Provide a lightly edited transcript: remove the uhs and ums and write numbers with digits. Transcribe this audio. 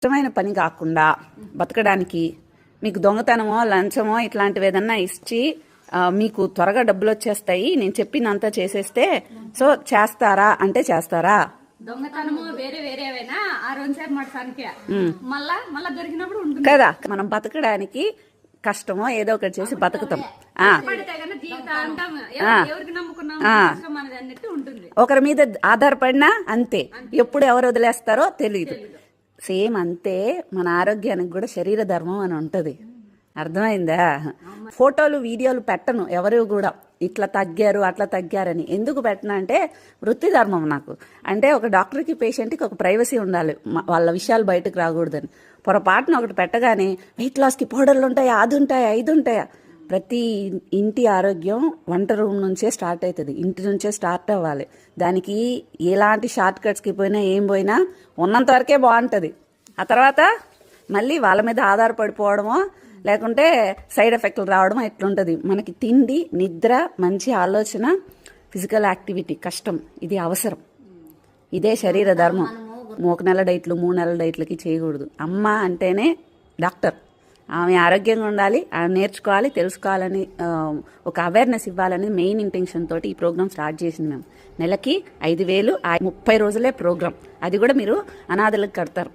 ఇష్టమైన పని కాకుండా బతకడానికి మీకు దొంగతనమో లంచమో ఇట్లాంటివి ఏదన్నా ఇచ్చి మీకు త్వరగా డబ్బులు వచ్చేస్తాయి నేను చెప్పినంత చేసేస్తే సో చేస్తారా అంటే చేస్తారా? దొంగతనము వేరే వేరేవైనా ఆ 2 సేపు మడసానికి మళ్ళా దొరికినప్పుడు ఉంటుంది కదా. మనం బతకడానికి కష్టమో ఏదో ఒకటి చేసి బతుకుతాం. ఒకరి మీద ఆధారపడినా అంతే, ఎప్పుడు ఎవరు వదిలేస్తారో తెలియదు. సేమ్ అంతే మన ఆరోగ్యానికి కూడా శరీర ధర్మం అని ఉంటది. అర్థమైందా? ఫోటోలు వీడియోలు పెట్టను ఎవరు కూడా ఇట్లా తగ్గారు అట్లా తగ్గారని. ఎందుకు పెట్టను అంటే వృత్తి ధర్మం నాకు. అంటే ఒక డాక్టర్కి పేషెంట్కి ఒక ప్రైవసీ ఉండాలి, వాళ్ళ విషయాలు బయటకు రాకూడదని. పొరపాటున ఒకటి పెట్టగానే వెయిట్ లాస్కి పౌడర్లు ఉంటాయా, అది ఉంటాయా, ఇది ఉంటాయా. ప్రతి ఇంటి ఆరోగ్యం వంట రూమ్ నుంచే స్టార్ట్ అవుతుంది, ఇంటి నుంచే స్టార్ట్ అవ్వాలి. దానికి ఎలాంటి షార్ట్ కట్స్కి పోయినా ఏం పోయినా ఉన్నంత వరకే బాగుంటుంది. ఆ తర్వాత మళ్ళీ వాళ్ళ మీద ఆధారపడిపోవడమో లేకుంటే సైడ్ ఎఫెక్ట్లు రావడమో ఎట్లుంటుంది. మనకి తిండి, నిద్ర, మంచి ఆలోచన, ఫిజికల్ యాక్టివిటీ, కష్టం, ఇది అవసరం. ఇదే శరీర ధర్మం. 1 నెల డైట్లు 3 నెలల డైట్లకి చేయకూడదు. అమ్మ అంటేనే డాక్టర్. ఆమె ఆరోగ్యంగా ఉండాలి, ఆమె నేర్చుకోవాలి, తెలుసుకోవాలని ఒక అవేర్నెస్ ఇవ్వాలని మెయిన్ ఇంటెన్షన్ తోటి ఈ ప్రోగ్రామ్ స్టార్ట్ చేసింది మేము. నెలకి 5,000, 30 రోజులే ప్రోగ్రామ్. అది కూడా మీరు అనాథలకు కడతారు.